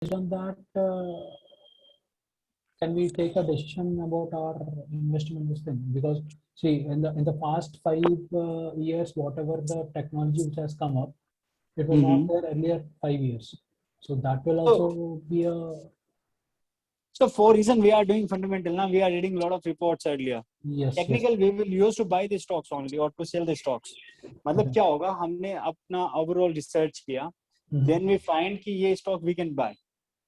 on that, can we take a decision about our investment in this thing? Because see, in the past 5 years, whatever the technology which has come up, it was not there earlier 5 years. So that will also be a. So for reason we are doing fundamental now, we are reading a lot of reports earlier. Yes. Technical, we will use to buy the stocks only or to sell the stocks. मतलब क्या होगा, हमने अपना overall research किया, then we find कि ये stock we can buy.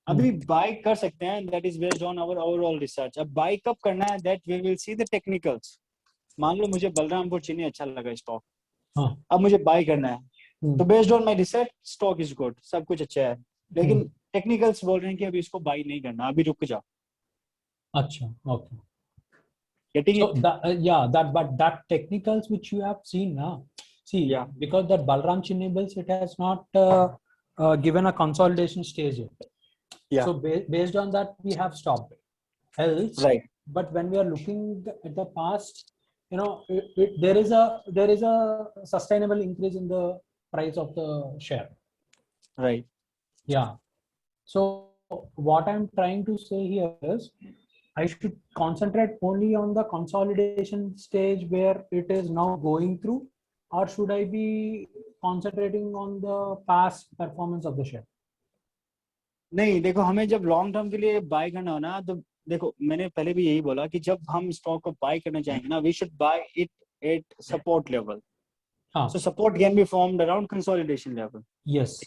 अभी buy कर सकते हैं, that is based on our overall research. अब buy कब करना है, that we will see the technicals. मान लो मुझे बलरामपुर चीनी अच्छा लगा स्टॉक, अब मुझे buy करना है, तो based on my research stock is good, सब कुछ अच्छा है, लेकिन technicals बोल रहे हैं कि अभी इसको buy नहीं करना, अभी रुक जाओ. अच्छा, okay. Getting so it? But that technicals which you have seen now, see, because that Balram Chinibles, it has not given a consolidation stage yet. Yeah. So based on that, we have stopped. Else, right. But when we are looking at the past, there is a sustainable increase in the price of the share. Right. Yeah. So what I'm trying to say here is, I should concentrate only on the consolidation stage where it is now going through, or should I be concentrating on the past performance of the share? नहीं, देखो, हमें जब long term के लिए bye करना हो ना, तो देखो मैंने पहले भी यही बोला कि जब हम स्टॉक को बाय करना चाहेंगे ना, we should buy it at support level. So support can be formed around consolidation level. Yes.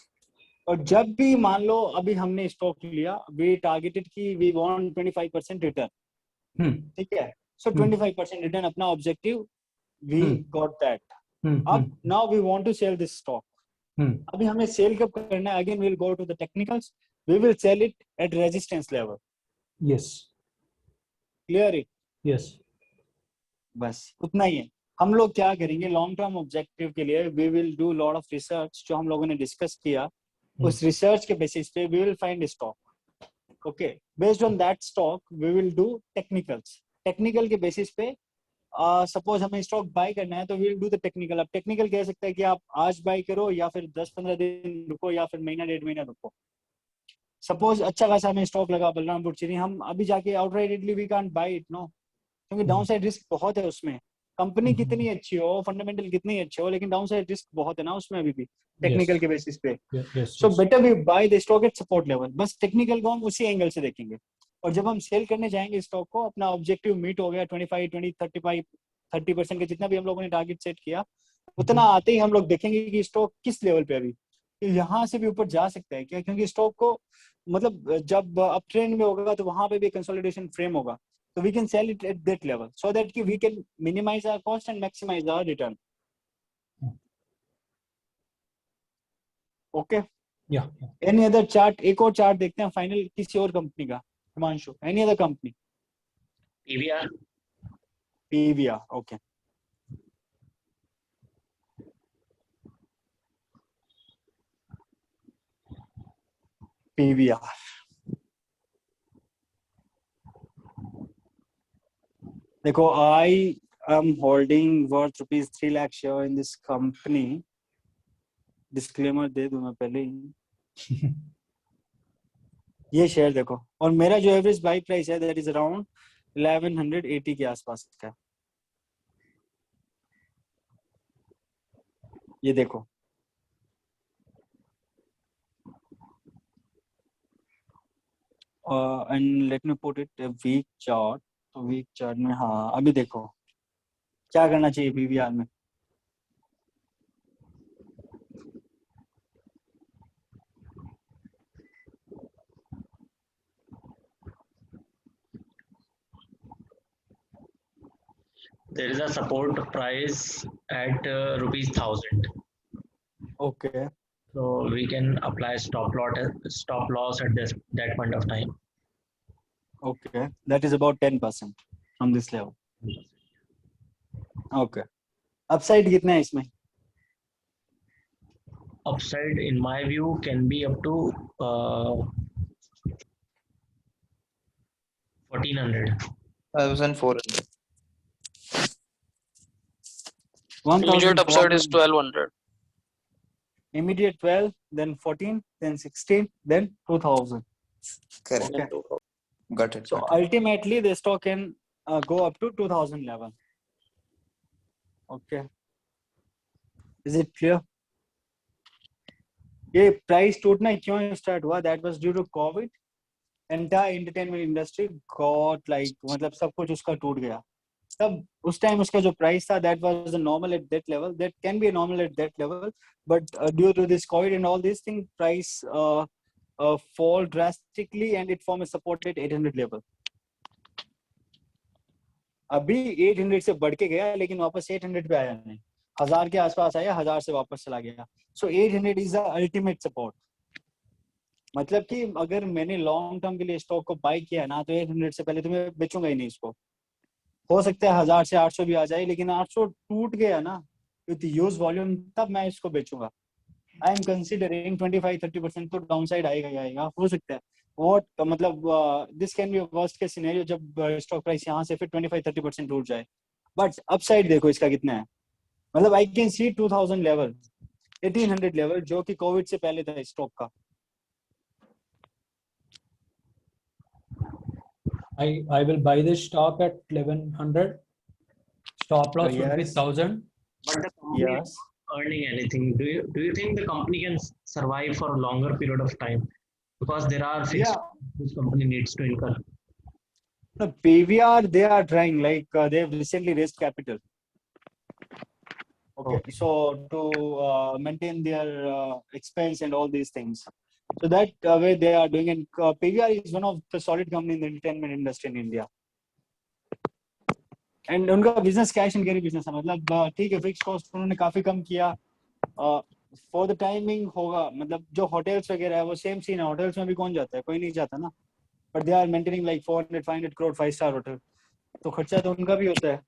और जब भी मान लो अभी हमने स्टॉक लिया, वी टारगेटेड कि वी वांट 25% रिटर्न, ठीक है, सो 25% रिटर्न अपना ऑब्जेक्टिव, वी गॉट दैट. अब now we want to sell this stock. अभी हमें सेल कब करना है? Again we will go to the technicals, we will cell it at resistance level. Yes. Clear it? Yes. बस उतना ही है. हम लोग क्या करेंगे लॉन्ग टर्म ऑब्जेक्टिव के लिए, we will do lot of research. जो हम लोगों ने डिस्कस किया, उस रिसर्च के बेसिस पे we will find stock. Okay, based on that stock we will do technicals. Technical के बेसिस पे सपोज हमें स्टॉक बाय करना है, तो we will do the technical. अब टेक्निकल कह सकता है कि आप आज बाय करो, या फिर 10-15 दिन रुको, या फिर महीना 1.5 महीना रुको. सपोज अच्छा खासा हमें स्टॉक लगा बलरामपुर चीनी, हम अभी जाके outrightly we can't buy it, no, क्योंकि डाउन साइड रिस्क बहुत है उसमें. कंपनी कितनी अच्छी हो, फंडामेंटल कितनी अच्छी हो, लेकिन डाउन साइड रिस्क बहुत है ना उसमें अभी भी, टेक्निकल के बेसिस पे. So better we buy the stock at support level. बस टेक्निकल को हम उसी एंगल से देखेंगे. और जब हम सेल करने जाएंगे स्टॉक को, अपना ऑब्जेक्टिव मीट हो गया, 30% के जितना भी हम लोगों ने टारगेट सेट किया, उतना आते ही हम लोग देखेंगे कि स्टॉक किस लेवल पे अभी, यहाँ से भी ऊपर जा सकता है क्या, क्योंकि स्टॉक को मतलब जब अप ट्रेंड में होगा तो वहां पे भी कंसोलिडेशन फ्रेम होगा. So we can sell it at that level so that we can minimize our cost and maximize our return. Okay? Yeah. Any other chart? एक और चार्ट देखते हैं फाइनल किसी और कंपनी का. Himanshu, any other company? PVR. PVR. Okay. PVR. देखो, I am holding worth rupees 3 lakh share in this company. Disclaimer दे दूं मैं पहले ही. ये शेयर देखो, और मेरा जो एवरेज बाई प्राइस है दैट इज अराउंड 1180 के आसपास का. ये देखो, and let me put it week chart. तो वीक चार्ट में हाँ, अभी देखो क्या करना चाहिए पीवीआर में. There is a support price at rupees 1000. Okay. So we can apply stop loss at that point of time. Okay, that is about 10% from this level. Okay. Upside कितना है इसमें? Upside in my view can be up to 1400. 1400. Immediate upside is 1200. Immediate 12, then 14, then 16, then 2000. Correct. Okay. Got it. So Got it. ultimately, the stock can go up to 2000 level. Okay. Is it clear? ये price टूटना क्यों start हुआ? That was due to COVID. Entire entertainment industry got like मतलब सब कुछ उसका टूट गया. तब उस टाइम उसका जो प्राइस था, that was a normal at that level. That can be a normal at that level, but due to this COVID and all these things, price fall drastically and it formed a support at 800 level. अभी 800 से बढ़ के गया, लेकिन वापस 800 पे आया नहीं. 1000 के आसपास आया, 1000 से वापस चला गया. So 800 is the ultimate support. मतलब कि अगर मैंने लॉन्ग टर्म के लिए स्टॉक को बाय किया ना, तो 800 से पहले तो मैं बेचूंगा ही नहीं इसको. हो सकता है 1000 से 800 भी आ जाए, लेकिन 800 टूट गया ना विद ह्यूज वॉल्यूम, तब मैं इसको बेचूंगा. आई एम कंसीडरिंग 25-30% तो डाउनसाइड आएगा ही आएगा. हो सकता है व्हाट मतलब this can be worst case scenario, जब स्टॉक प्राइस यहाँ से फिर 25-30% टूट जाए. बट अपसाइड देखो इसका कितना है. मतलब I can see 2000 level, 1800 level, जो कि कोविड से पहले था स्टॉक का. I will buy this stock at 1100. Stop loss would be Yes. 1000. But the company Yes. is not earning anything. Do you think the company can survive for a longer period of time? Because there are fixed Yeah. costs this company needs to incur. No, PVR, they are trying, like they have recently raised capital. Okay, so to maintain their expense and all these things. So that way they are doing, and PVR is one of the solid company in the entertainment industry in India. And उनका business cash and carry business है. मतलब ठीक है, fixed cost उन्होंने काफी कम किया. For the timing होगा, मतलब जो hotels वगैरह है वो same scene है. Hotels में भी कौन जाता है? कोई नहीं जाता ना. But they are maintaining like 400-500 crore 5-star hotel. तो खर्चा तो उनका भी होता है.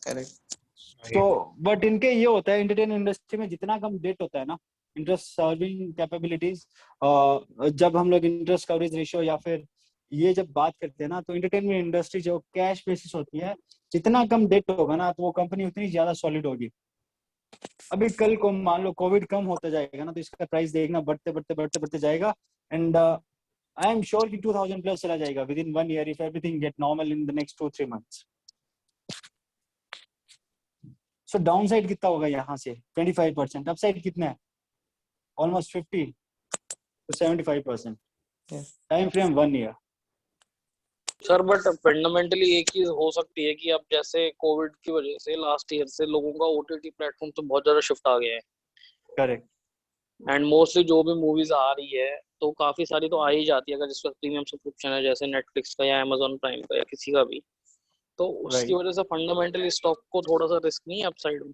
Correct. तो बट इनके ये होता है, एंटरटेनमेंट इंडस्ट्री में जितना कम डेट होता है ना, इंटरेस्ट सर्विंग कैपेबिलिटीज, जब हम लोग इंटरेस्ट कवरेज रेशियो या फिर ये जब बात करते हैं ना, तो एंटरटेनमेंट इंडस्ट्री जो कैश बेसिस होती है, जितना कम डेट होगा ना, तो वो कंपनी उतनी ज्यादा सॉलिड होगी. अभी कल को मान लो कोविड कम होता जाएगा ना, तो इसका प्राइस देखना बढ़ते बढ़ते बढ़ते बढ़ते जाएगा. एंड आई एम श्योर कि 2000 प्लस चला जाएगा with in 1 year if everything get normal in the next 2-3 months. So down side कितना होगा यहाँ से? 25%. अपसाइड कितना है? Almost 50-75%. Time frame 1 year. Sir but fundamentally एक चीज हो सकती है कि अब जैसे कोविड की वजह से लास्ट ईयर से लोगों का ओटीटी प्लेटफॉर्म तो बहुत ज्यादा शिफ्ट आ गया है. करेक्ट. एंड मोस्टली जो भी मूवीज आ रही है तो काफी सारी तो आ ही जाती है, अगर जिसका प्रीमियम सब्सक्रिप्शन है, जैसे नेटफ्लिक्स का या अमेजोन प्राइम का या किसी का भी, तो उसकी वजह से फंडामेंटली स्टॉक को थोड़ा सा रिस्क नहीं है अपसाइड में.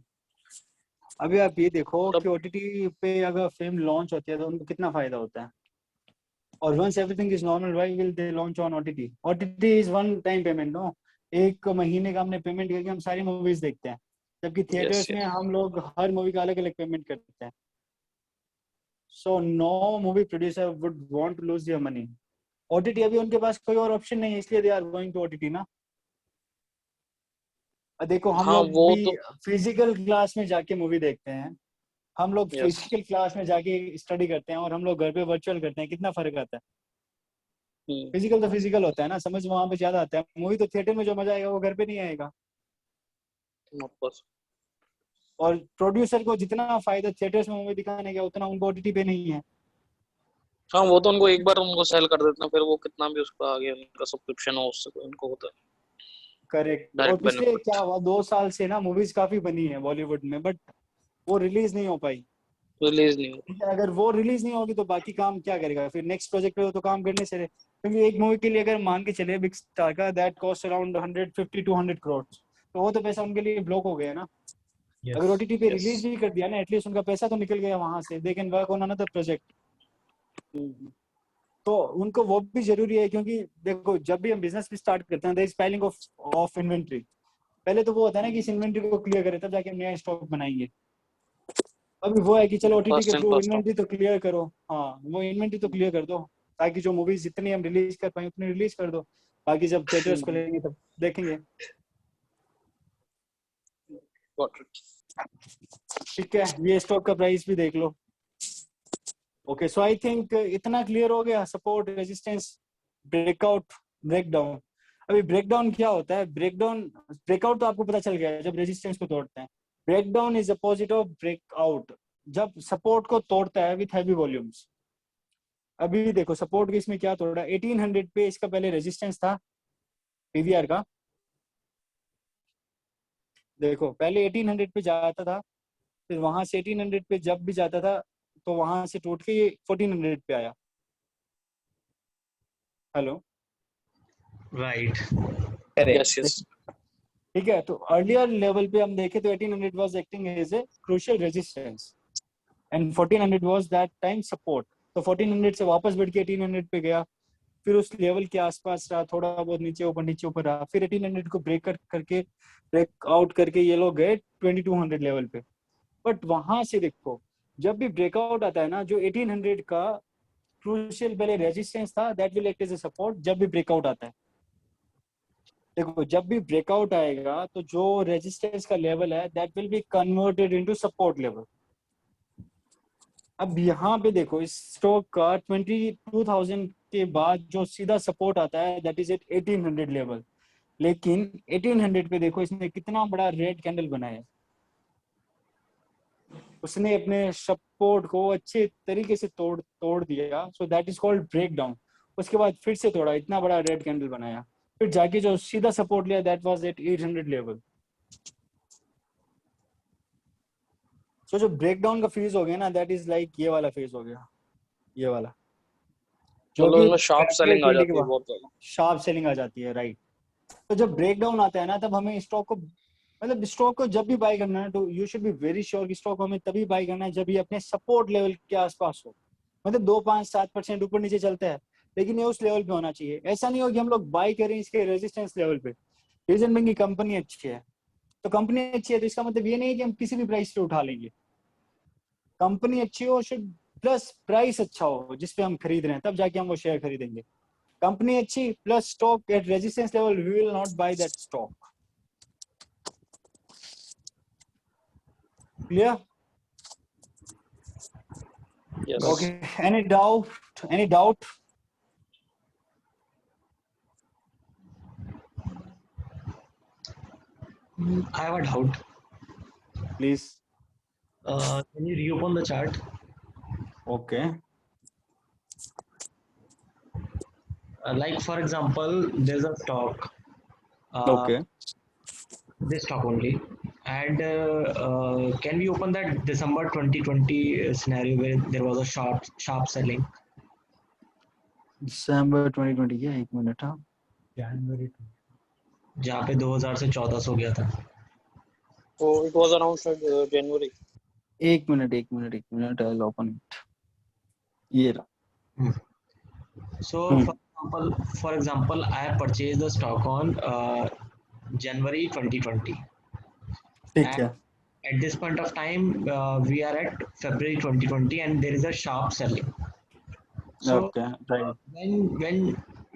अभी आप ये देखो कि ओटीटी पे अगर फिल्म लॉन्च होती है तो उनको कितना फायदा होता है. और once everything is normal, why will they launch on OTT? OTT is one time payment. No, एक महीने का हमने पेमेंट करके हम सारी मूवीज देखते हैं, जबकि थिएटर्स में हम लोग हर मूवी का अलग अलग पेमेंट करते हैं. So no movie producer would want to lose their money. OTT अभी उनके पास कोई और ऑप्शन नहीं है, इसलिए they are going to OTT ना. देखो हम लोग भी फिजिकल क्लास में जाके मूवी देखते हैं, हम लोग फिजिकल क्लास में जाके स्टडी करते हैं, और हम लोग घर पे वर्चुअल करते हैं. कितना फर्क आता है? फिजिकल तो फिजिकल होता है ना, समझ वहां पे ज्यादा आता है. मूवी तो थिएटर में जो मजा आएगा वो घर पे नहीं आएगा. और प्रोड्यूसर को जितना फायदा थिएटर्स में मूवी दिखाने का, उतना उनको ओटीटी पे नहीं है. हाँ, वो तो उनको एक बार उनको सेल कर देते हैं, फिर वो कितना भी उसका आगे उनका सब्सक्रिप्शन हो उससे उनको होता है. करेक्ट. और पिछले क्या हुआ 2 साल से ना मूवीज काफी बनी है बॉलीवुड में, बट वो रिलीज नहीं हो पाई. रिलीज नहीं हो. अगर वो रिलीज नहीं होगी तो बाकी काम क्या करेगा फिर? नेक्स्ट प्रोजेक्ट पे तो काम करने से रहे. क्योंकि एक मूवी के लिए अगर मान के चले बिग स्टार का, दैट कॉस्ट अराउंड 150-200 crore, तो वो तो पैसा उनके लिए ब्लॉक हो गया ना. अगर ओटीटी पे रिलीज भी कर दिया ना, एटलीस्ट उनका पैसा तो निकल गया वहां से. They can work on another project. तो उनको वो भी जरूरी है, क्योंकि देखो जब भी हम बिजनेस भी स्टार्ट करते हैं, there is piling of inventory. पहले तो वो होता है ना कि इस इन्वेंट्री को क्लियर करें, तब जाके हम नया स्टॉक बनाएंगे. अभी वो है कि चलो ओटीटी के थ्रू इन्वेंट्री तो क्लियर करो. हाँ, वो इन्वेंट्री तो क्लियर कर दो, ताकि जो मूवीज जितनी हम रिलीज कर पाए उतनी रिलीज कर दो. बाकी जब थिएटर्स खुलेंगे तब देखेंगे. ठीक है, ये स्टॉक का प्राइस भी देख लो. ओके, सो आई थिंक इतना क्लियर हो गया, सपोर्ट, रेजिस्टेंस, ब्रेकआउट, ब्रेकडाउन। अभी ब्रेकडाउन क्या होता है? ब्रेकआउट तो आपको पता चल गया है, जब रेजिस्टेंस को तोड़ते हैं। Breakdown is opposite of breakout, जब सपोर्ट को तोड़ता है विथ हैवी वॉल्यूम्स। अभी देखो सपोर्ट के इसमें क्या तोड़ा, 1800 पे इसका पहले रेजिस्टेंस था पीवीआर का। देखो पहले 1800 पे जाता था, फिर वहां से 1800 पे जब भी जाता था तो वहां से टूट के ये 1400 पे आया। Hello, Right. Correct. Yes yes ठीक है। तो अर्लियर लेवल पे हम देखें तो 1800 was acting as a crucial resistance and 1400 was that time support. तो 1400 से वापस बढ़ के 1800 पे गया, फिर उस लेवल के आसपास रहा, थोड़ा बहुत नीचे ऊपर रहा, फिर 1800 को ब्रेक आउट करके ये लोग गए 2200 लेवल पे। बट वहां से देखो जब भी ब्रेकआउट आता है ना, जो 1800 का क्रूशियल पहले रेजिस्टेंस था that will act as a support. जब भी ब्रेकआउट आता है, देखो जब भी ब्रेकआउट आएगा तो जो रेजिस्टेंस का लेवल है that will be converted into support level. अब यहाँ पे देखो इस स्टॉक का 22,000 के बाद जो सीधा सपोर्ट आता है दैट इज एट 1800 लेवल। लेकिन 1800 पे देखो इसने कितना बड़ा रेड कैंडल बनाया है, उसने अपने सपोर्ट को अच्छे तरीके से तोड़ दिया। So that is called breakdown. उसके बाद फिर से तोड़ा, इतना बड़ा रेड कैंडल बनाया, फिर जाके जो सीधा सपोर्ट लिया दैट वाज एट 800 लेवल। सो जो ब्रेक डाउन का फेज हो गया ना दैट इज लाइक ये वाला फेज हो गया, ये वाला जो मतलब कि इसमें शार्प सेलिंग आ 20 के जाती है बाद बहुत ज्यादा। शार्प सेलिंग आ जाती है, राइट। तो जब ब्रेक डाउन आता है ना तब हमें स्टॉक को, मतलब स्टॉक को जब भी बाय करना है तो you should be very sure कि स्टॉक को हमें तभी बाय करना है जब ये अपने सपोर्ट लेवल के आसपास हो। मतलब 2, 5, 7% ऊपर नीचे चलता है लेकिन ये उस लेवल पे होना चाहिए। ऐसा नहीं हो कि हम लोग बाय करें इसके रेजिस्टेंस लेवल पे। रीजन बैंक की कंपनी अच्छी है, तो कंपनी अच्छी है तो इसका मतलब ये नहीं कि हम किसी भी प्राइस पे उठा लेंगे। कंपनी अच्छी हो शुड, प्लस प्राइस अच्छा हो जिस पे हम खरीद रहे हैं, तब जाके हम वो शेयर खरीदेंगे। कंपनी अच्छी plus stock at resistance level, we will not buy that stock. Clear? Yes Okay. Any doubt? Any doubt? I have a doubt. Please. Can you reopen the chart? Okay. Like for example, there's a stock. Okay. This stock only. And can we open that December 2020 scenario where there was a sharp selling? December 2020 क्या? एक minute हाँ. January जहाँ पे 2000 से 1400 हो गया था. तो इट वाज अराउंड जनवरी। एक मिनट I'll open it. ये रहा. So for example, I have purchased the stock on January 2020. ठीक है. At this point of time, we are at February 2020, and there is a sharp selling. So Okay. Right.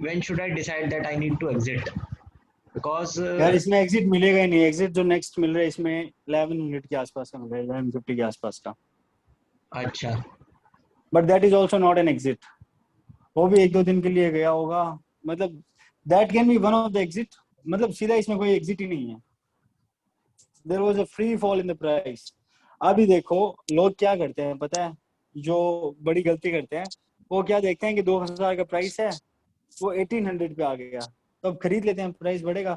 when should I decide that I need to exit? Because यार इसमें exit मिलेगा ही नहीं. Exit जो next मिल रहा है इसमें 1100 के आसपास का मिल रहा है, 1150 के आसपास का. अच्छा, but that is also not an exit. वो भी 1-2 दिन के लिए गया होगा. मतलब that can be one of the exit. मतलब सीधा इसमें कोई एग्जिट ही नहीं है. There was a free fall in the price. अभी देखो लोग क्या करते हैं पता है, जो बड़ी गलती करते हैं वो क्या देखते हैं कि 2000 का प्राइस है, वो 1800 पे आ गया तो अब खरीद लेते हैं, प्राइस बढ़ेगा.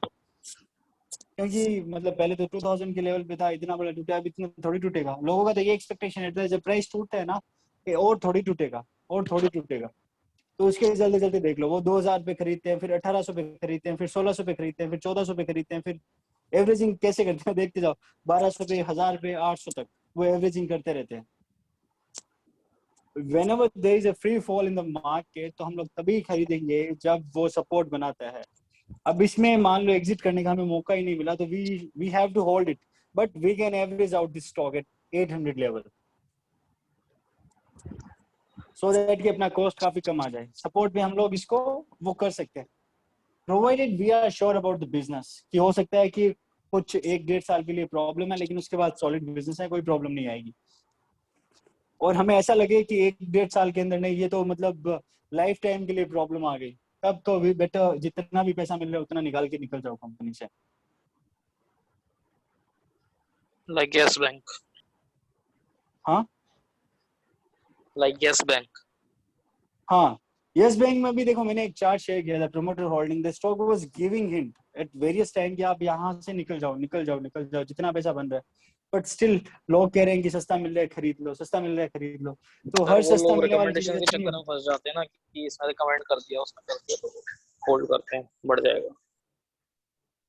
क्योंकि मतलब पहले तो 2000 के लेवल पे था, इतना बड़ा टूटा, अब इतना थोड़ी टूटेगा. लोगों का तो ये एक्सपेक्टेशन रहता है जब प्राइस टूटता है ना कि और थोड़ी टूटेगा. तो उसके जल्दी जल्दी देख लो, वो 2000 पे खरीदते हैं, फिर 1800 पे खरीदते हैं, फिर 1600 पे खरीदते हैं, फिर 1400 पे खरीदते हैं, फिर एवरेजिंग कैसे करते हैं देखते जाओ, 1200 पे, 1000 पे, 800 तक वो एवरेजिंग करते रहते हैं. whenever there is a free fall in the market तो हम लोग तभी खरीदेंगे जब वो सपोर्ट बनाता है. अब इसमें मान लो एग्जिट करने का हमें मौका ही नहीं मिला तो we have to hold it, but we can average out this stock at 800 level so that कि अपना कॉस्ट काफी कम आ जाए. सपोर्ट पे हम लोग इसको वो कर सकते हैं provided we are sure about the business. कि हो सकता है कि कुछ 1-1.5 साल के लिए प्रॉब्लम है लेकिन उसके बाद सॉलिड बिजनेस है, कोई प्रॉब्लम नहीं आएगी. और हमें ऐसा लगे कि 1-1.5 साल के अंदर नहीं, ये तो मतलब लाइफ टाइम के लिए प्रॉब्लम आ गई, तब तो भी बेटर जितना भी पैसा मिल रहा है उतना निकाल के निकल जाओ कंपनी से। Like yes bank. हाँ लाइक यस बैंक। हाँ, यस बैंक में भी देखो मैंने एक चार्ट शेयर किया था, promoter holding the stock was giving hint at various time कि आप यहाँ से निकल जाओ निकल जाओ निकल जाओ, जितना पैसा बन रहा है, बट स्टिल लोग कह रहे हैं कि सस्ता मिल रहा है खरीद लो, सस्ता मिल रहा है खरीद लो। तो सर हर वो सस्ता लोग मिलने वाली चीज रिकमेंडेशन के अच्छी नहीं चक्कर में होती। फंस जाते हैं ना कि इसने रिकमेंड कर दिया उसने कर दिया तो होल्ड करते हैं, बढ़ जाएगा।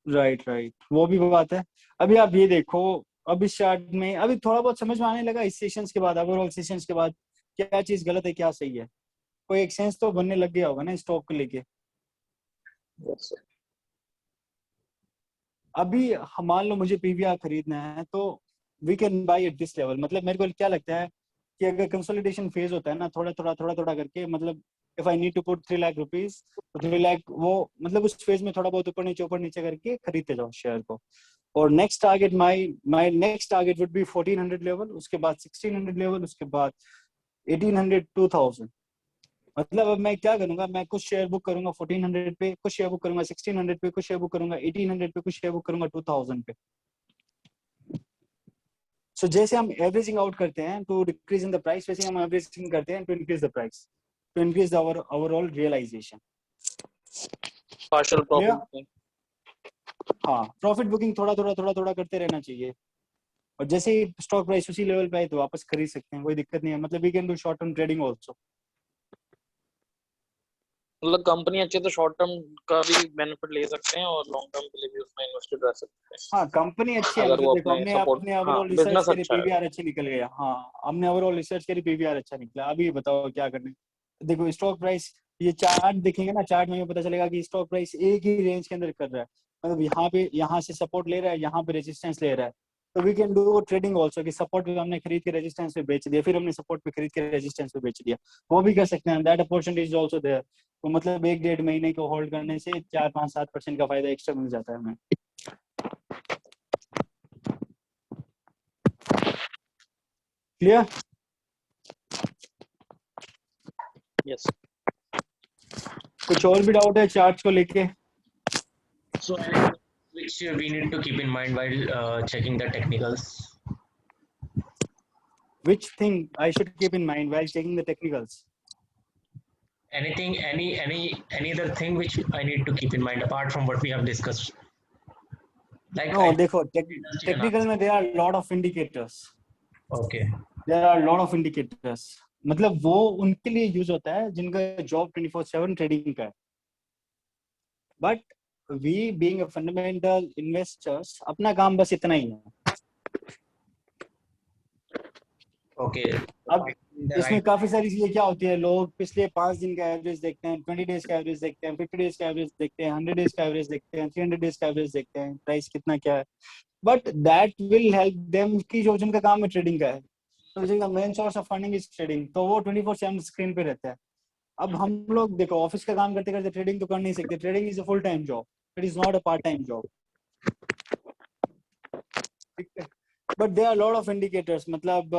राइट राइट, वो भी बात है। अभी आप ये देखो, अभी चार्ट में अभी थोड़ा बहुत समझ में आने लगा इस सेशंस के बाद, ओवरऑल सेशंस के बाद क्या चीज गलत है क्या सही है, कोई एक सेंस तो बनने लग गया होगा ना स्टॉक को लेके। Yes, sir. अभी मान लो मुझे पीवीआर खरीदना है तो we can buy at this level. मतलब मेरे को क्या लगता है कि अगर कंसोलिडेशन फेज होता है ना, थोड़ा थोड़ा करके, मतलब if I need to put 3 lakh rupees तो 3 लाख वो मतलब उस फेज में थोड़ा बहुत ऊपर नीचे करके खरीदते जाओ शेयर को। और next target my next target would be 1400 level, उसके बाद 1600 लेवल, उसके बाद 1800 2000। मतलब अब मैं क्या करूंगा, मैं कुछ शेयर बुक करूंगा 1400 पे, कुछ शेयर बुक करूंगा 1600 पे, कुछ शेयर बुक करूंगा 1800 पे, कुछ शेयर बुक करूंगा 2000 पे। सो जैसे हम एवरेजिंग आउट करते हैं to decrease in the price, वैसे हम एवरेजिंग करते हैं to increase the price, to increase our overall realisation. Partial clear? profit booking. हाँ, प्रॉफिट बुकिंग थोड़ा करते रहना चाहिए, और जैसे ही स्टॉक प्राइस उसी लेवल पे आए तो वापस खरीद सकते हैं, कोई दिक्कत नहीं है। मतलब we can do short term trading also. मतलब कंपनी अच्छी है तो शॉर्ट टर्म का भी बेनिफिट ले सकते हैं और लॉन्ग टर्म के लिए भी उसमें इन्वेस्टेड रह सकते हैं हाँ, कंपनी अच्छी है, अगर मतलब वो देखो अपने हमने सपोर्ट। अपने हाँ, ओवरऑल रिसर्च बिजनेस करी, अच्छा है। पीवीआर अच्छी निकल गया। हाँ, हमने ओवरऑल रिसर्च करी, पीवीआर अच्छा निकला। अभी बताओ क्या करना है। देखो स्टॉक प्राइस, ये चार्ट देखेंगे ना, चार्ट में ये पता चलेगा कि स्टॉक प्राइस एक ही रेंज के अंदर कर रहा है। मतलब यहाँ से सपोर्ट ले रहा है, यहाँ पे रेजिस्टेंस ले रहा है। तो we can do trading also कि सपोर्ट पे हमने खरीद के रेजिस्टेंस पे बेच दिया, फिर हमने सपोर्ट पे खरीद के रेजिस्टेंस पे बेच दिया, वो भी कर सकते हैं। That opportunity is also there. तो मतलब 1-1.5 महीने को होल्ड करने से 4-5-7% का फायदा एक्स्ट्रा मिल जाता है हमें। क्लियर? यस। कुछ और भी डाउट है चार्ट को लेके? So anything which we need to keep in mind while checking the technicals? Which thing I should keep in mind while checking the technicals? Anything, any other thing which I need to keep in mind apart from what we have discussed? Like No, I देखो industry technical में there are lot of indicators. okay. There are lot of indicators. मतलब वो उनके लिए use होता है जिनका job 24/7 trading का है। But we being a fundamental investors, अपना काम बस इतना ही है। Okay. अब The इसमें right काफी सारी चीजें क्या होती है, लोग पिछले 5 दिन का एवरेज देखते हैं, 20 डेज का एवरेज देखते हैं, 50 डेज का एवरेज देखते हैं, 100 डेज का एवरेज देखते हैं, 300 डेज का एवरेज देखते हैं, प्राइस कितना क्या है। But that will help them कि जो जिनका काम है ट्रेडिंग का है, तो जिनका main source of funding is trading, तो वो 24/7 स्क्रीन पे रहता है। अब हम लोग देखो ऑफिस का काम करते करते ट्रेडिंग तो कर नहीं सकते। Trading is a full time job, it is not a part time job. ठीक है, but there are lot of indicators. मतलब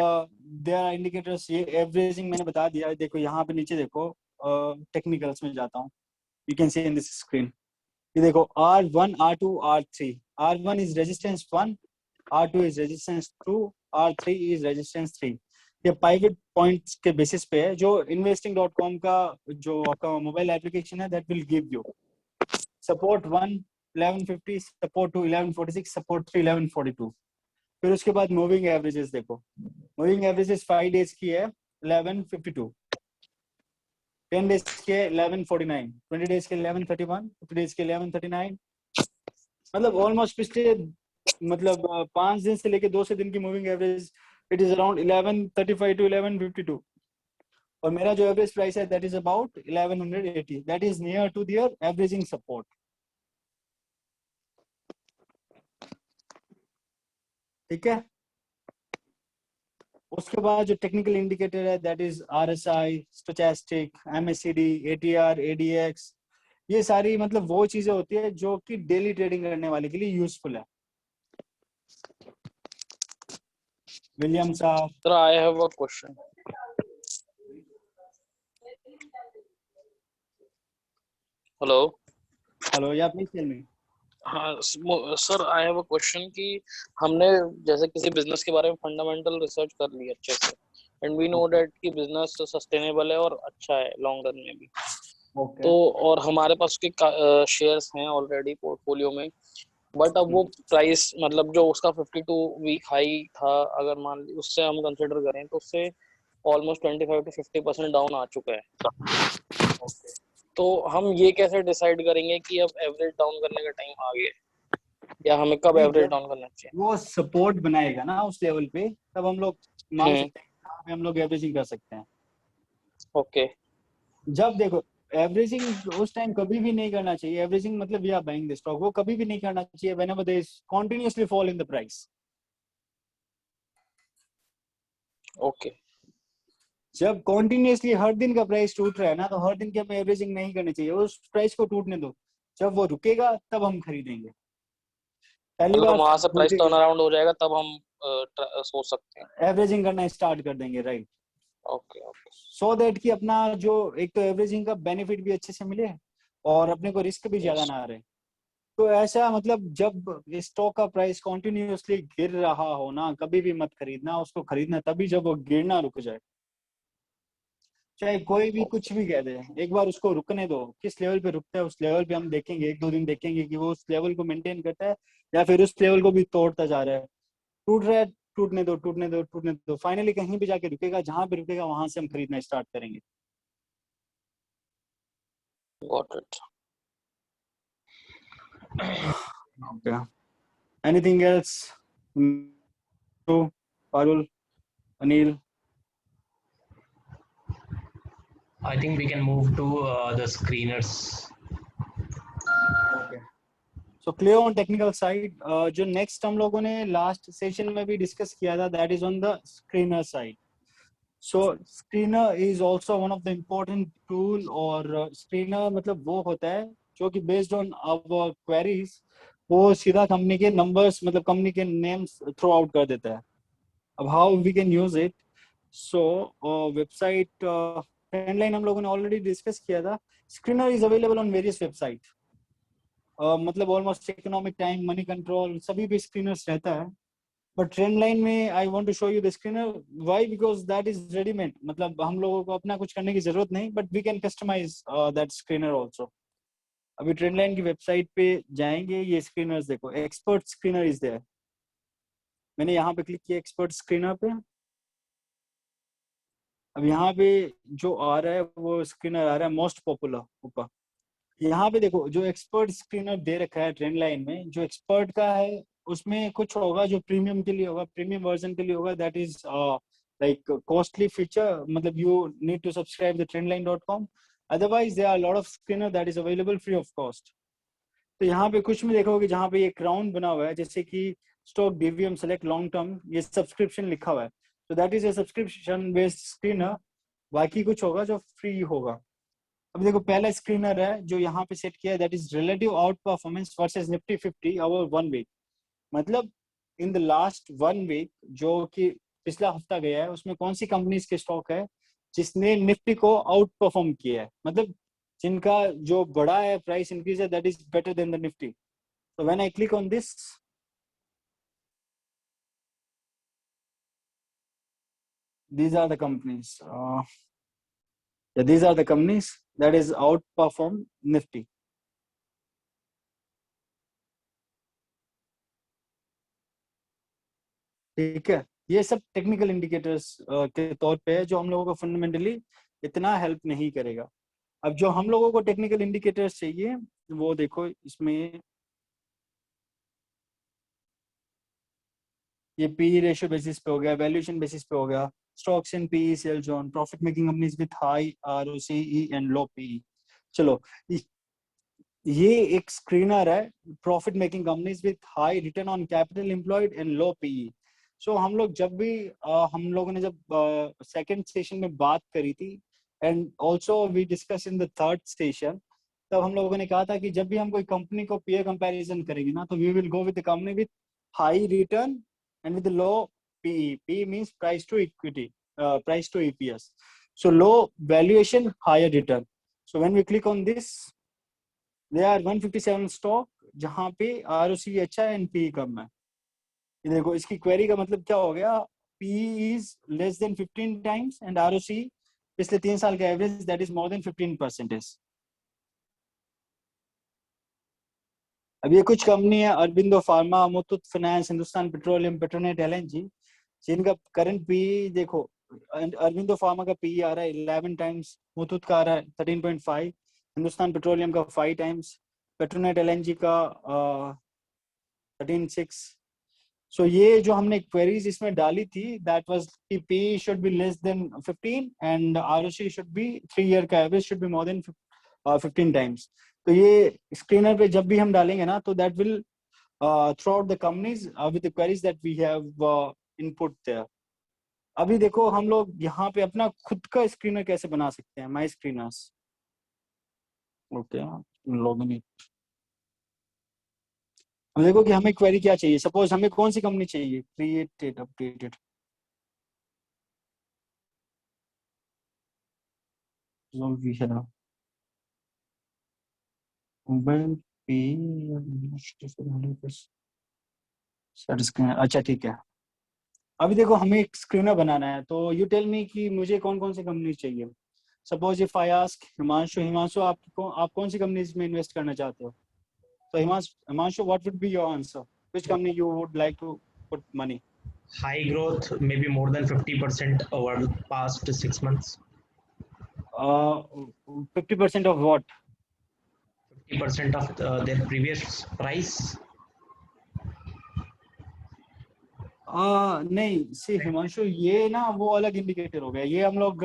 देयर आर इंडिकेटर्स, ये एवरेजिंग मैंने बता दिया। देखो यहाँ पे नीचे देखो, टेक्निकल्स में जाता हूँ, you can see in this screen. ये देखो R1 R2 R3। R1 is resistance 1, R2 is resistance 2, R3 is resistance 3। ये पाइवट पॉइंट्स के बेसिस पे है, जो investing.com का जो आपका मोबाइल एप्लीकेशन है that will give you support 1 1150, support 2 1146, support 3 1142। फिर उसके बाद मूविंग एवरेजेस देखो, मूविंग एवरेजेस 5 डेज की है 1152, 10 डेज के 1149, 20 डेज के 1131, 50 डेज के 1139। मतलब ऑलमोस्ट पिछले मतलब 5 दिन से लेके 2 दिन की moving average it is around 1135 to 1152। और मेरा जो एवरेज प्राइस है that is about 1180, that is near to their averaging support. ठीक है, उसके बाद जो टेक्निकल इंडिकेटर है that is RSI, stochastic, MACD, ATR, ADX। ये सारी मतलब वो चीजें होती है जो कि डेली ट्रेडिंग करने वाले के लिए यूजफुल है। विलियम साहब, sir I have a question. Hello. Hello, या प्लीज टेल मी। हाँ sir, I have a question कि हमने जैसे किसी बिजनेस के बारे में फंडामेंटल रिसर्च कर ली अच्छे से, and we know okay that कि बिजनेस सस्टेनेबल है और अच्छा है लॉन्ग रन में भी। ओके तो और हमारे पास उसके शेयर्स हैं ऑलरेडी पोर्टफोलियो में, बट अब वो प्राइस मतलब जो उसका 52 वीक हाई था, अगर मान ली उससे हम कंसिडर करें तो उससे ऑलमोस्ट 25 to 50% डाउन आ चुका है। ओके। तो हम ये कैसे डिसाइड करेंगे कि अब एवरेज डाउन करने का टाइम आ गया है, या हमें कब नहीं, एवरेज जब डाउन करना चाहिए? वो सपोर्ट बनाएगा ना उस लेवल पे, तब हम लोग मान हम्म। सकते हैं कि यहाँ पे हम लोग एवरेजिंग कर सकते हैं। ओके। जब देखो, एवरेजिंग उस टाइम कभी भी नहीं करना चाहिए। एवरेजिंग मतलब we are buying the stock, वो कभी भी नहीं करना चाहिए whenever there is continuously fall in the price. Okay. जब कॉन्टिन्यूसली हर दिन का प्राइस टूट रहा है ना, तो हर दिन की हमें एवरेजिंग नहीं करनी चाहिए, उस प्राइस को टूटने दो। जब वो रुकेगा तब हम खरीदेंगे। पहली मतलब बात, वहां से प्राइस रुकेगा टर्न अराउंड हो जाएगा तब हम सोच सकते हैं। एवरेजिंग करना स्टार्ट कर देंगे, right. Okay okay. So that कि अपना जो एक तो एवरेजिंग का बेनिफिट भी अच्छे से मिले और अपने को रिस्क भी ज्यादा यस। ना आ रहे। तो ऐसा मतलब जब स्टॉक का प्राइस कॉन्टिन्यूसली गिर रहा हो ना, कभी भी मत खरीदना उसको। खरीदना तभी जब वो गिरना रुक जाए, चाहे कोई भी कुछ भी कह दे। एक बार उसको रुकने दो, किस लेवल पे रुकता है उस लेवल पे हम देखेंगे। एक दो दिन देखेंगे कि वो उस लेवल को मेंटेन करता है या फिर उस लेवल को भी तोड़ता जा रहा है। टूट रहा है, टूटने दो, टूटने दो, टूटने दो। फाइनली कहीं भी जाके रुकेगा, जहां पे रुकेगा वहां से हम खरीदना स्टार्ट करेंगे। Got it. Okay, anything else? Parul, Anil? I think we can move to the screeners. Okay, so clear on technical side. जो नेक्स्ट हम लोगों ने लास्ट सेशन में भी डिस्कस किया था, that is on the screener side. So screener is also one of the important tool. और screener मतलब वो होता है जो कि बेस्ड ऑन आवर क्वेरीज वो सीधा कंपनी के नंबर्स मतलब कंपनी के नेम्स थ्रो आउट कर देता है। अब how we can use it? So website Trendline हम लोगों ने ऑलरेडी डिस्कस किया था। Screener is available on various website, मतलब almost Economic Time, Moneycontrol, सभी पे स्क्रीनर्स रहता है। बट ट्रेंड लाइन में I want to show you the screener. Why? Because that is readymade, मतलब हम लोगों को अपना कुछ करने की जरूरत नहीं, but we can customize that screener also. अभी ट्रेंड लाइन की वेबसाइट पे जाएंगे, ये स्क्रीनर्स देखो, एक्सपर्ट स्क्रीनर इज देयर। मैंने यहाँ पे क्लिक किया एक्सपर्ट स्क्रीनर पे। अब यहाँ पे जो आ रहा है वो स्क्रीनर आ रहा है मोस्ट पॉपुलर ऊपर। यहाँ पे देखो जो एक्सपर्ट स्क्रीनर दे रखा है ट्रेंड लाइन में, जो एक्सपर्ट का है उसमें कुछ होगा जो प्रीमियम के लिए होगा, प्रीमियम वर्जन के लिए होगा। That is like costly feature, मतलब you need to subscribe the trendline.com। Otherwise there are lot of screener that is available free of cost. तो यहाँ पे कुछ में देखोगे जहाँ पे ये क्राउन बना हुआ है, जैसे कि stock DVM select long term, ये सब्सक्रिप्शन लिखा हुआ है। तो that is a subscription based screener. बाकी कुछ होगा जो फ्री होगा। अब देखो पहला स्क्रीनर है जो यहाँ पे सेट किया है, that is relative out performance versus Nifty 50 over 1 week. मतलब इन द लास्ट 1 वीक जो कि पिछला हफ्ता गया है, उसमें कौन सी कंपनीज के स्टॉक है जिसने निफ्टी को आउट परफॉर्म किया है, मतलब जिनका जो बड़ा है प्राइस इंक्रीज है, that is better than the Nifty. So when I click on this, these are the companies. Yeah, these are the companies that is outperform Nifty. ठीक है, ये सब टेक्निकल इंडिकेटर्स के तौर पे है जो हम लोगों को फंडामेंटली इतना हेल्प नहीं करेगा। अब जो हम लोगों को टेक्निकल इंडिकेटर्स चाहिए वो देखो, इसमें ये पी रेशियो बेसिस पे हो गया, वैल्यूएशन बेसिस पे हो गया, stocks in PE, sell zone, profit making companies with high ROCE and low PE. चलो, ये एक स्क्रीनर है, profit making companies with high return on capital employed and low PE. So हम लोग जब भी हम लोगों ने जब सेकंड सेशन में बात करी थी and also we discuss in the third session, तब हम लोगों ने कहा था कि जब भी हम कोई कंपनी को पीए कंपैरिजन करेंगे ना, तो we will go with the company with high return and with low PE. PE means price to equity, price to EPS. So low valuation, higher return. So when we click on this, they are 157 stock जहां पे ROC अच्छा है and P कम है। ये देखो इसकी query का मतलब क्या हो गया, P is less than 15 times and ROC पिछले 3 साल का average that is more than 15%। अब ये कुछ कंपनी है, Aurobindo pharma, Muthoot finance, Hindustan petroleum, Petronet LNG, जिनका करंट पी देखो, अरबिंदो फार्मा का पी आ रहा है 11 टाइम्स, मुथूट का आ रहा है 13.5, हिंदुस्तान पेट्रोलियम का 5 टाइम्स, पेट्रोनेट एलएनजी का 13.6। सो ये जो हमने क्वेरीज इसमें डाली थी दैट वाज कि P should be less than 15 and ROC should be 3 year का average should be more than 15 times. तो ये स्क्रीनर पे जब भी हम डालेंगे ना तो that will throw out the companies with the queries that we have input there. अभी देखो हम लोग यहाँ पे अपना खुद का स्क्रीनर कैसे बना सकते हैं, माई स्क्रीनर्स। Okay, login. हम देखो कि हमें क्वेरी क्या चाहिए, सपोज हमें कौन सी कंपनी चाहिए, क्रिएटेड अपडेटेड, जो भी है मोबाइल पे, अच्छा ठीक है। अभी देखो हमें एक स्क्रीनर बनाना है, तो यू टेल मी कि मुझे कौन कौन सी कंपनी चाहिए। Suppose if I ask Himanshu, Himanshu आप कौन सी कंपनीज में इन्वेस्ट करना चाहते हो? तो Himanshu what would be your answer, which company you would like to put money? High growth, maybe more than 50% over the past 6 months. 50% of what? 50% of their previous price. नहीं सी हिमांशु, ये ना वो अलग इंडिकेटर हो गया, ये हम लोग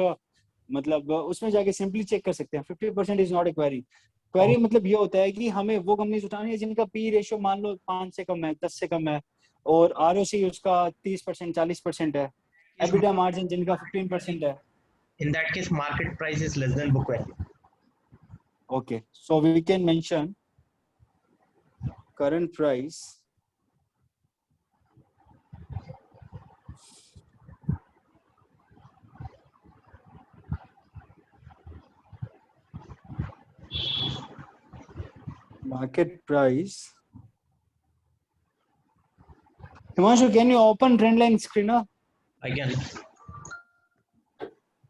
मतलब उसमें जाके सिंपली चेक कर सकते हैं। 50% is not a query. Query मतलब ये होता है कि हमें वो कंपनीज उठानी है जिनका पी रेशियो मान लो 5 से कम है, 10 से कम है, और आरओसी उसका 30% 40% है, एबिटा मार्जिन जिनका 15% है। In that case, market price is less than book value. Okay, so we can mention current price market price. Himanshu, can you open trendline screener? Again,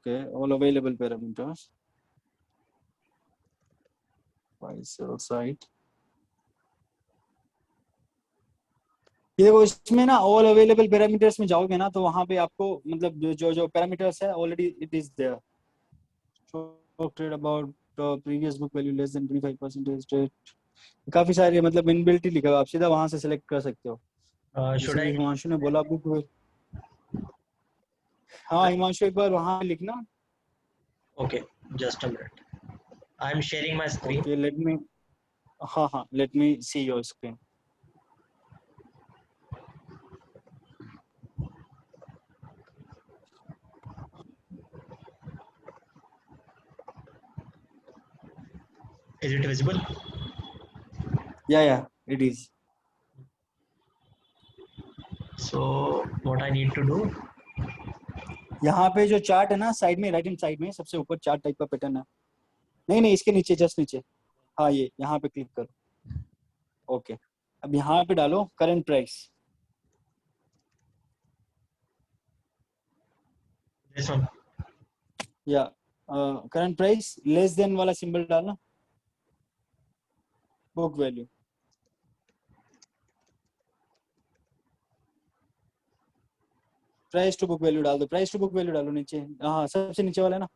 Okay, all available parameters. Buy sell side. ये देखो इसमें ना all available parameters में जाओगे ना तो वहां पे आपको मतलब जो पैरामीटर्स है already it is there. Trade about previous book value less than 25% trade, काफी सारे मतलब इनबिल्ट ही लिखा हुआ, आप सीधा वहां से सिलेक्ट कर सकते हो। should I? हिमांशु ने बोला बुक, हाँ हिमांशु एक बार वहां लिखना। Okay, just a minute. I'm sharing my screen. Okay let me, हाँ let me see your screen. Is it visible? Yeah it is. So what I need to do? यहाँ पे जो चार्ट है ना साइड में, राइट हैंड साइड में सबसे ऊपर चार्ट टाइप का पैटर्न है, नहीं इसके नीचे, जस्ट नीचे, हाँ ये यहाँ पे क्लिक करो। ओके, अब यहाँ पे डालो करंट प्राइस। This one. या करंट प्राइस लेस देन वाला सिंबल डालना, book value. Price to book value डाल दो, प्राइस टू बुक वैल्यू डालो नीचे, हाँ सबसे नीचे वाला है ना,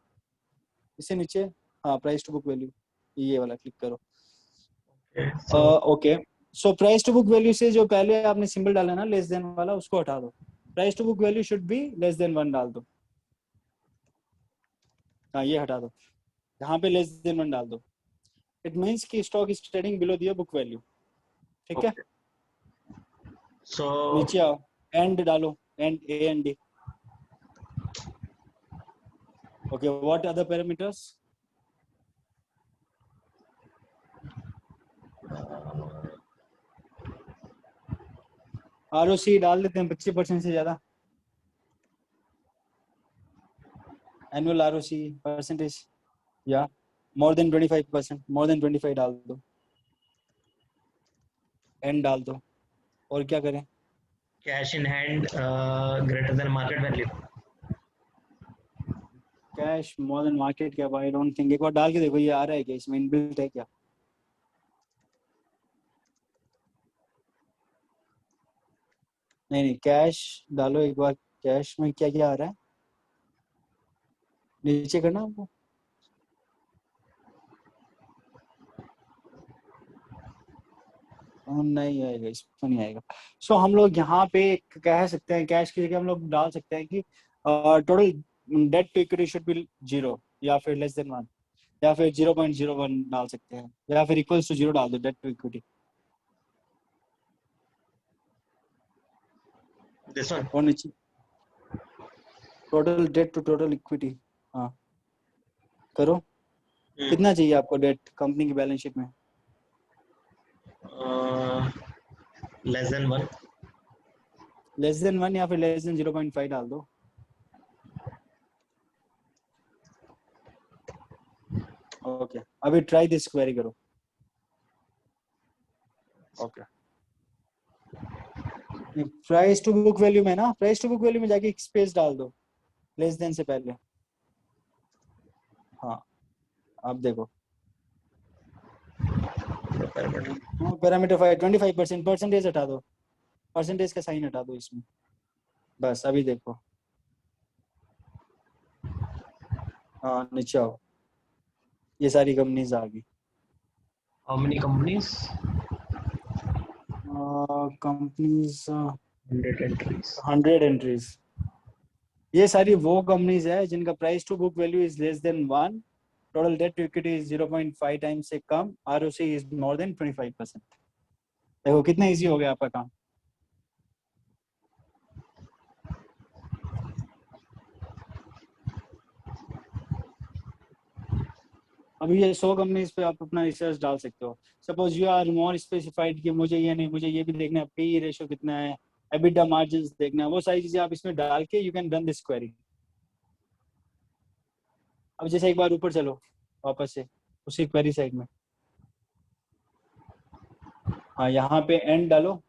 इससे नीचे, हाँ प्राइस टू बुक वैल्यू, ये वाला क्लिक करो। Okay. So okay, so price to book value से जो पहले आपने सिंबल डाला ना लेस देन वाला, उसको हटा दो। Price to book value should be less than 1 डाल दो, हाँ ये हटा दो, यहाँ पे लेस देन 1 डाल दो। इट मींस कि stock is trading below their book value, ठीक है। so नीचे आओ, एंड डालो, and A and D. Okay, what other parameters? ROC डाल देते हैं 25% से ज्यादा, एनुअल आरओसी परसेंटेज, या मोर देन 25%, मोर देन 25 डाल दो। एंड डाल दो और क्या करें? Cash in hand greater than market value. Cash more than market cap, I don't think, एक बार डाल के देखो ये आ रहा है क्या, इसमें इनबिल्ट है क्या? नहीं नहीं, कैश डालो एक बार, कैश में क्या क्या आ रहा है, नीचे करना आपको। नहीं आएगा, इसमें नहीं आएगा। सो हम लोग यहाँ पे कह सकते हैं कैश की जगह हम लोग डाल सकते हैं कि total debt to equity should be 0 या फिर लेस देन 1 या फिर 0.01 डाल सकते हैं या फिर इक्वल्स टू 0 डाल दो debt to equity. This one. और नीचे total debt to total equity, हाँ करो। कितना चाहिए आपको डेट कंपनी की बैलेंस शीट में? Less than 1. लेस देन 1 या फिर लेस देन 0.5 डाल दो। ओके अभी ट्राई दिस क्वेरी करो। Okay price to book value में ना, प्राइस टू बुक वैल्यू में जाके एक स्पेस डाल दो लेस देन से पहले। हाँ अब देखो पैरामीटर 25% परसेंटेज हटा दो, परसेंटेज का साइन हटा दो इसमें, बस अभी देखो। हाँ नीचे आओ, ये सारी कंपनीज आ गई। How many companies? Companies 100 entries. 100 entries. ये सारी वो कंपनीज है जिनका price to book value is less than 1, total debt to equity is 0.5 times से कम, आरओसी इज मोर देन 25%। देखो कितना इजी हो गया आपका काम। अभी ये 100 कंपनीज पे आप अपना रिसर्च डाल सकते हो। Suppose you are more specified कि मुझे ये नहीं, मुझे ये भी देखना है, पी रेशियो कितना है, एबिटा मार्जिन्स देखना है, वो सारी चीजें आप इसमें डाल के you can run this query. अब जैसे एक बार ऊपर चलो वापस से उसी क्वेरी साइड में, हाँ यहाँ पे एंड डालो,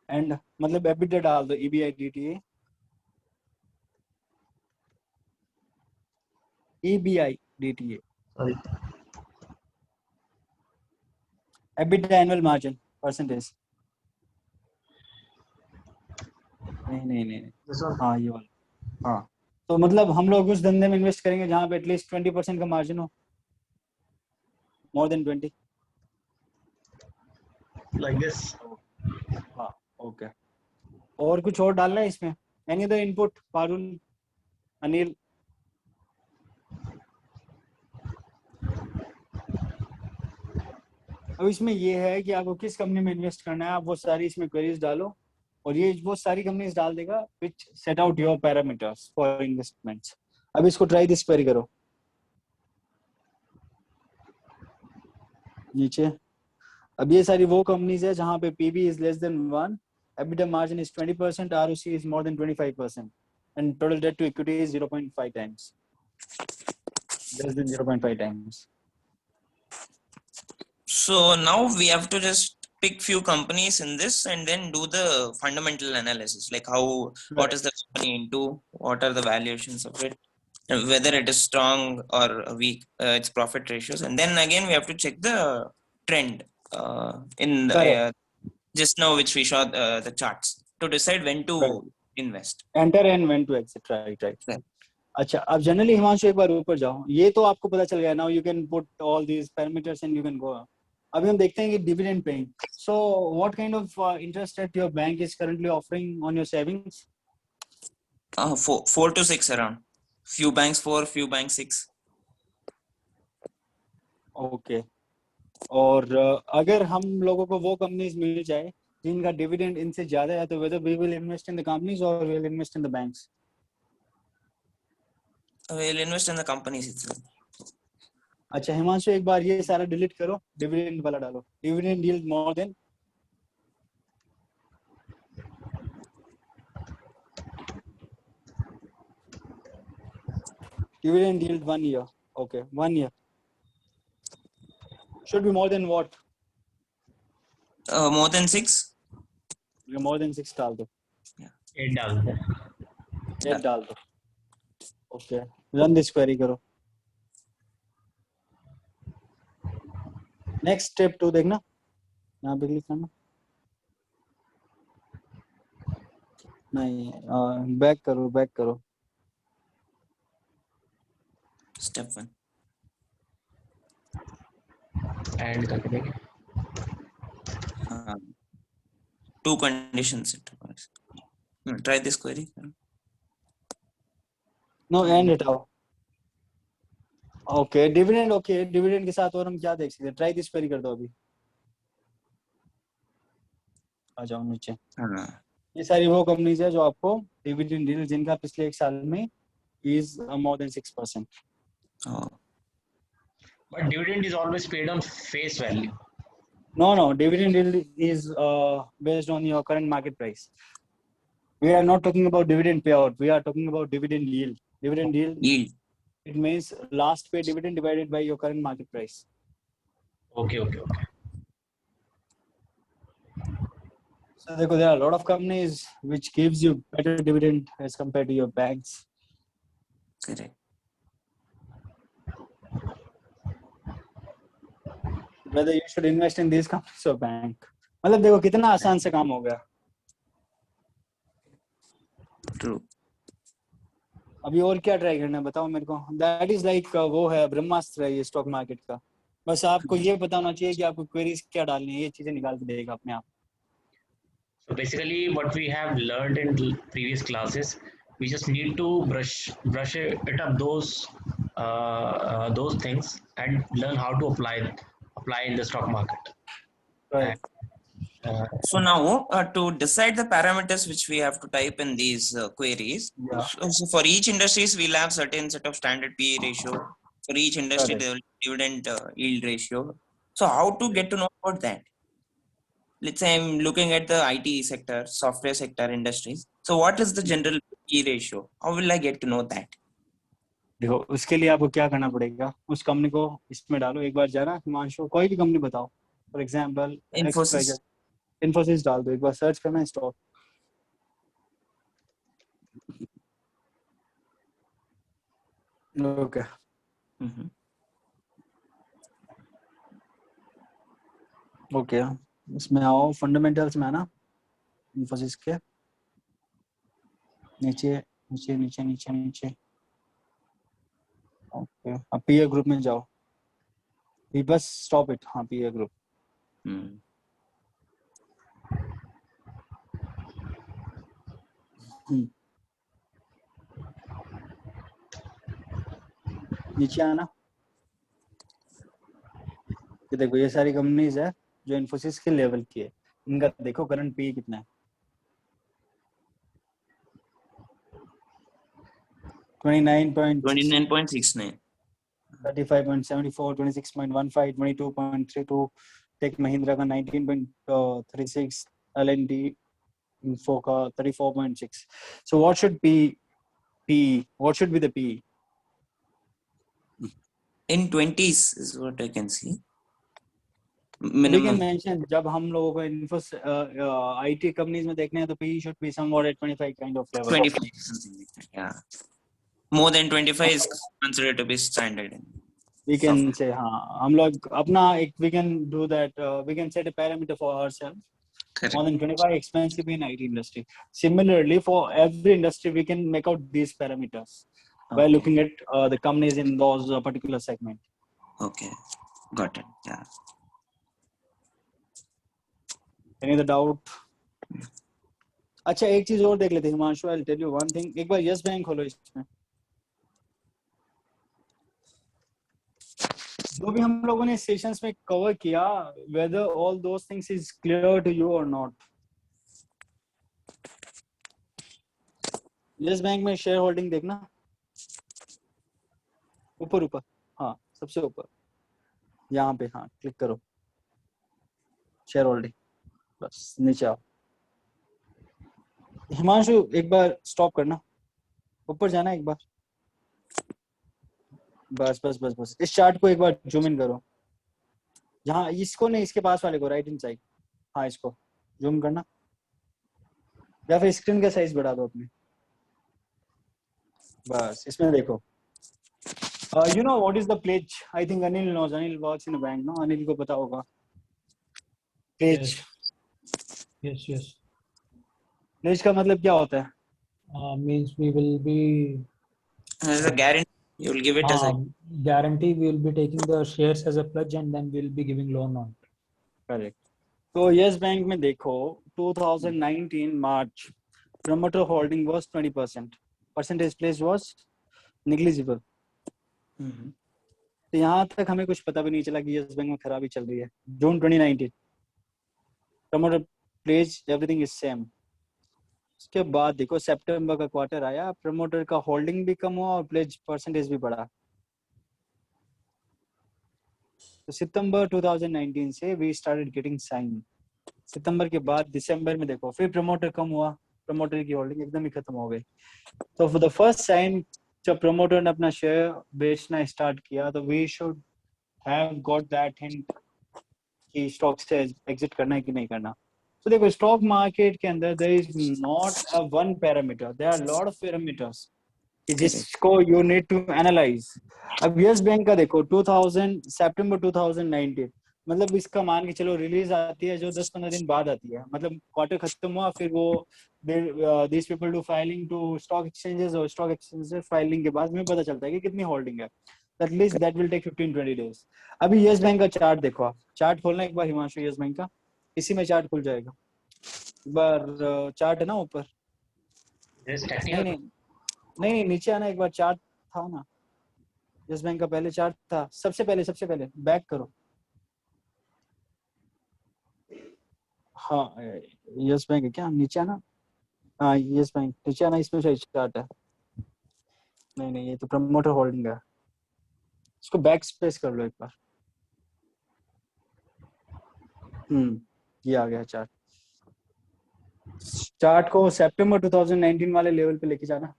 एंड मतलब एबिटा डाल दो, EBITDA, EBITDA, Sorry. EBITDA annual margin percentage. नहीं This one. हाँ ये वाला, हाँ तो मतलब हम लोग उस धंधे में इन्वेस्ट करेंगे जहाँ पे एटलीस्ट 20% का मार्जिन हो, मोर देन 20। Like this. हाँ ओके और कुछ और डालना है इसमें? Any other input Parul, Anil? अब इसमें ये है कि आपको किस कंपनी में इन्वेस्ट करना है, आप वो सारी इसमें क्वेरीज डालो और ये वो सारी कंपनीज डाल देगा which set out your parameters for investments. अब इसको ट्राई दिस क्वेरी करो नीचे। अब ये सारी वो कंपनीज है जहां पे PB is less than 1, EBITDA margin is 20%, ROC is more than 25%, and total debt to equity is 0.5 times, less than 0.5 times. So now we have to just pick few companies in this and then do the fundamental analysis, like how, what is the company into, what are the valuations of it, and whether it is strong or weak, its profit ratios, and then again we have to check the trend in the, Correct. just now which we saw the charts to decide when to Correct. invest. Enter and when to exit, right. Right. अच्छा अब generally Himanshu एक बार ऊपर जाओ, ये तो आपको पता चल गया, now you can put all these parameters and you can go. अभी हम देखते हैं कि dividend paying, so what kind of interest rate your bank is currently offering on your savings? 4 to 6 around. Few banks 4, few banks 6. Okay और अगर हम लोगों को वो कंपनीज मिल जाए जिनका डिविडेंड इनसे ज्यादा है तो whether we will invest in the companies or we will invest in the banks? We'll invest in the companies itself. अच्छा हिमांशु एक बार ये सारा डिलीट करो, डिविडेंड वाला डालो, dividend yield more than, dividend yield 1 year, okay 1 year, should be more than what? More than 6. More than 6 डाल दो. 8 डाल दो. 8 डाल दो. Okay. Run this query करो. Next step 2 देखना. यहाँ पे क्लिक करना. नहीं, बैक करो. Step 1. एंड करके देंगे. 2 conditions set. Try this query. No, end हटाओ. Okay, dividend. Okay, dividend के साथ और हम क्या देख सकते हैं? Try this query कर दो अभी. आ जाओ नीचे. हाँ. ये सारी वो कंपनीज है जो आपको डिविडेंड डील जिनका पिछले 1 साल में is more than 6%. Oh. But dividend is always paid on face value. No, dividend yield is based on your current market price. We are not talking about dividend payout. We are talking about dividend yield. Dividend yield, Yield. it means last paid dividend divided by your current market price. Okay. So there are a lot of companies which gives you better dividend as compared to your banks. Correct. Whether you should invest in these companies or bank. मतलब देखो कितना आसान से काम हो गया. True. अभी और क्या ट्राई करना है बताओ मेरे को. That is like वो है ब्रह्मास्त्र है ये स्टॉक मार्केट का. बस आपको ये बताना चाहिए कि आपको क्वेरीज क्या डालनी है. ये चीजें निकाल के देगा अपने आप. So basically, what we have learned in previous classes, we just need to brush it up those things and learn how to apply in the stock market. Right. So now to decide the parameters which we have to type in these queries. Yeah. So for each industries we'll have certain set of standard PE ratio. For each industry Correct. there will be dividend yield ratio. So how to get to know about that? Let's say I'm looking at the IT sector, software sector industries. So what is the general PE ratio? How will I get to know that? देखो उसके लिए आपको क्या करना पड़ेगा. उस company को इसमें डालो. एक बार जाना हिमांशु कोई भी कंपनी बताओ. For example Infosys. इन्फोसिस डाल दो. एक बार सर्च करना स्टॉक. ओके. ओके इसमें आओ. फंडामेंटल्स में आना. इन्फोसिस के नीचे. ओके अब पीए ग्रुप में जाओ. Bus stop it. हाँ पीए ग्रुप. नीचे आना. ये देखो ये सारी कंपनीज है जो इन्फोसिस के लेवल की है. इनका देखो करंट पी कितना है. 29.69. 35.74, 26.15, 22.32. टेक महिंद्रा का 19.36, L&T Info का 34.6. So what should be P? What should be the P? In 20s is what I can see. We Minimum. can mention जब हम लोगों को इन्फोस IT कंपनीज में देखने हैं तो P should be somewhat at 25 kind of level. 25, something like that. Yeah. More than 25 is considered to be standard. We can say हाँ हम लोग अपना एक we can do that. We can set a parameter for ourselves. Correct. More than 25 expensive in IT industry. Similarly, for every industry, we can make out these parameters by Okay. looking at the companies in those particular segment. Okay. Got it. Yeah. Any other doubt? अच्छा एक चीज और देख लेते हैं Himanshu. I'll tell you one thing. एक बार yes bank खोलो. इसमें जो भी हम लोगों ने सेशंस में कवर किया, whether all those things is clear to you or not. Yes bank में शेयर होल्डिंग देखना. ऊपर हाँ सबसे ऊपर यहाँ पे. हाँ क्लिक करो शेयर होल्डिंग. बस नीचे आओ. हिमांशु एक बार स्टॉप करना. ऊपर जाना एक बार. बस इस चार्ट को एक बार जूम इन करो. जहाँ इसको नहीं, इसके पास वाले को, राइट हैंड साइड, हाँ इसको जूम करना, या फिर स्क्रीन का साइज बढ़ा दो अपने, बस इसमें देखो। You know what is the pledge? I think Anil knows. Anil works in a bank, no? Anil को पता होगा pledge. Yes. pledge का मतलब क्या होता है? Means we will be As a guarantee, you will give it as a guarantee. We will be taking the shares as a pledge and then we will be giving loan on it. Correct. तो yes bank में देखो 2019 March promoter holding was 20%. Percentage pledge was negligible. तो यहाँ तक हमें कुछ पता भी नहीं चला कि यस बैंक में खराबी चल रही है। जून 2019 promoter pledge everything is same. उसके बाद देखो सितंबर का क्वार्टर आया, प्रमोटर का होल्डिंग भी कम हुआ और प्लेज परसेंटेज भी बढ़ा। तो सितंबर 2019 से वी स्टार्टेड गेटिंग साइन। सितंबर के बाद दिसंबर में देखो फिर प्रमोटर कम हुआ, प्रमोटर की होल्डिंग एकदम ही खत्म हो गई। तो फॉर द फर्स्ट साइन जब प्रमोटर ने अपना शेयर बेचना स्टार्ट किया तो we should have got that hint कि स्टॉक से एग्जिट करना है कि नहीं करना। तो देखो स्टॉक मार्केट के अंदर there is not a one parameter, there are lot of parameters कि जिसको यू नीड टू एनालाइज। अब यस बैंक का देखो 2000 सितंबर 2019 मतलब इसका मान के चलो रिलीज आती है जो 10-15 दिन बाद आती है, मतलब क्वार्टर खत्म हुआ फिर वो this people do filing to stock exchanges और स्टॉक एक्सचेंजेस फाइलिंग के बाद में पता चलता है कि कितनी होल्डिंग है। At least that will take 15-20 days. अभी यस बैंक का चार्ट देखो, आप चार्ट खोलना एक बार हिमांशु, यस बैंक का इसी में चार्ट खुल जाएगा। एक बार चार्ट है ना ऊपर, नहीं नीचे आना, एक बार चार्ट था ना यस बैंक का, पहले चार्ट था, सबसे पहले बैक करो। हाँ यस बैंक है क्या, नीचे आना, हाँ यस बैंक नीचे आना, इसमें शायद चार्ट है। नहीं ये तो प्रमोटर होल्डिंग है, इसको बैक स्पेस कर लो एक बार। ये आ गया चार्ट। चार्ट को सितंबर 2019 वाले लेवल पे लेके जाना।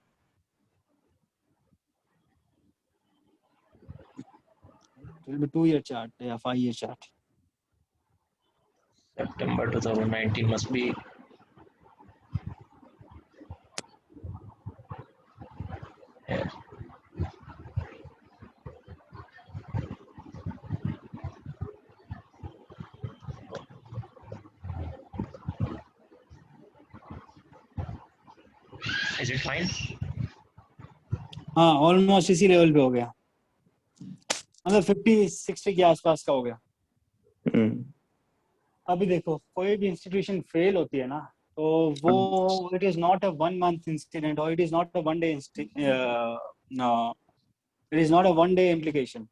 It will be 2-year chart या 5-year chart. September 2019 must be. Yeah. Is it fine? हाँ ऑलमोस्ट इसी लेवल पे हो गया, मतलब 50-60 के आसपास का हो गया। अभी देखो कोई भी इंस्टीट्यूशन फेल होती है ना तो वो it is not a 1 month incident और it is not a 1 day it is not a 1 day implication।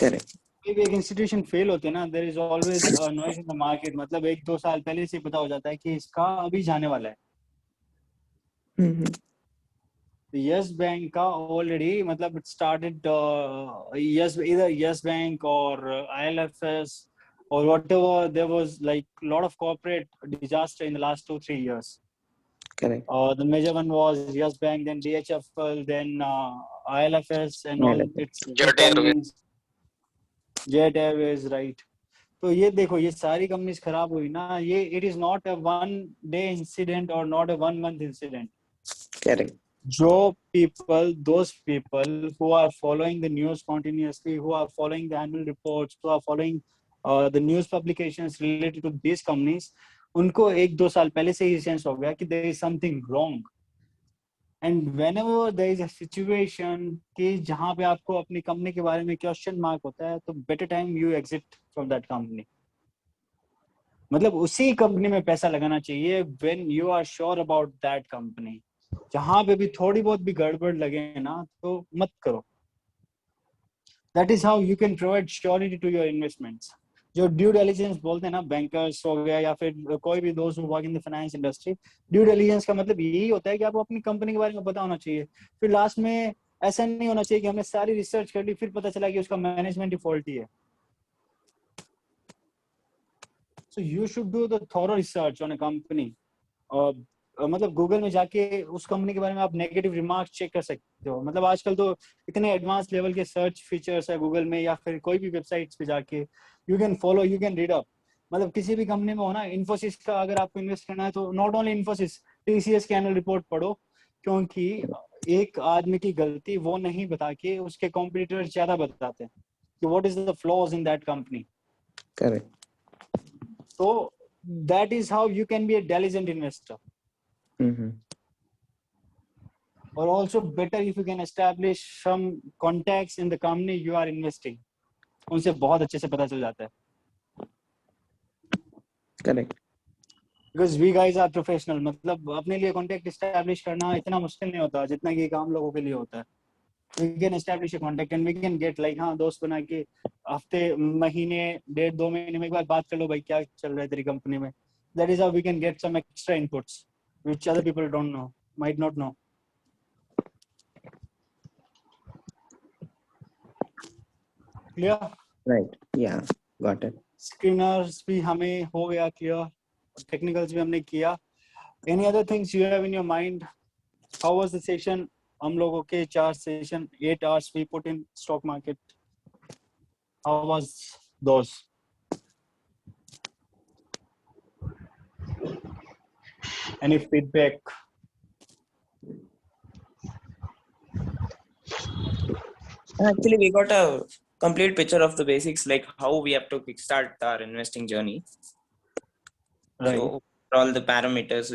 Correct. कोई भी एक इंस्टीट्यूशन फेल होती है ना there is always noise in the market, मतलब 1-2 साल पहले से पता हो जाता है कि इसका अभी जाने वाला है। यस बैंक का ऑलरेडी मतलब इट स्टार्टेड यस इधर यस बैंक और IL&FS or whatever, there was like a lot of corporate disaster in the last 2-3 years. Correct. The major one was Yes Bank, then DHFL, then IL&FS and all its companies, Jet Airways, right? तो ये देखो ये सारी companies खराब हुई ना, ये it is not a 1 day incident or not a 1 month incident. Correct. Those people who are following the news continuously, who are following the annual reports, who are following the news publications related to these companies, उनको 1-2 साल पहले से ही sense हो गया कि there is something wrong. And whenever there is a situation कि जहाँ पे आपको अपनी कंपनी के बारे में क्वेश्चन मार्क होता है तो better time you exit from that company. मतलब उसी कंपनी में पैसा लगाना चाहिए when you are sure about that company. जहाँ पे भी थोड़ी बहुत भी गड़बड़ लगे ना तो मत करो। That is how you can provide surety to your investments. जो ड्यू डिलिजेंस बोलते हैं ना, बैंकर्स हो गया या फिर कोई भी दोस्त who work in the finance industry, due diligence का मतलब यही होता है कि आपको अपनी कंपनी के बारे में पता होना चाहिए। फिर लास्ट में ऐसा नहीं होना चाहिए कि हमने सारी रिसर्च कर ली फिर पता चला कि उसका मैनेजमेंट ही फॉल्टी है। So you should do the thorough research on a company. मतलब गूगल में जाके उस कंपनी के बारे में आप नेगेटिव रिमार्क्स चेक कर सकते हो। मतलब आजकल तो इतने एडवांस लेवल के सर्च फीचर्स है गूगल में, या फिर कोई भी वेबसाइट्स पे जाके you can follow, you can read up. मतलब किसी भी कंपनी में हो ना, इन्फोसिस का अगर आपको इन्वेस्ट करना है तो नॉट ओनली इन्फोसिस, टीसीएस की एनुअल रिपोर्ट पढ़ो, क्योंकि एक आदमी की गलती वो नहीं बता के उसके कॉम्पिटिटर ज्यादा बताते हैं कि what is the flaws in that company. Correct. So that is how you can be a diligent investor. Mm-hmm. Or also better if you can establish some contacts in the company you are investing. उनसे बहुत अच्छे से पता चल जाता है। Correct. Because we guys are professional, मतलब अपने लिए contact establish करना इतना मुश्किल नहीं होता जितना कि काम लोगों के लिए होता है। We can establish a contact and we can get like हाँ दोस्त बना के हफ्ते महीने 1.5-2 महीने में एक बार बात कर लो, भाई क्या चल रहा है तेरी कंपनी में। That is how we can get some extra inputs which other people don't know, might not know. Clear? Right. Yeah. Got it. Screeners भी हमें हो गया clear, technicals भी हमने किया। Any other things you have in your mind? How was the session? हम लोगों के 4 session, 8 hours we put in stock market. How was those? Any feedback? Actually, we got a complete picture of the basics, like how we have to kickstart our investing journey. Right. So all the parameters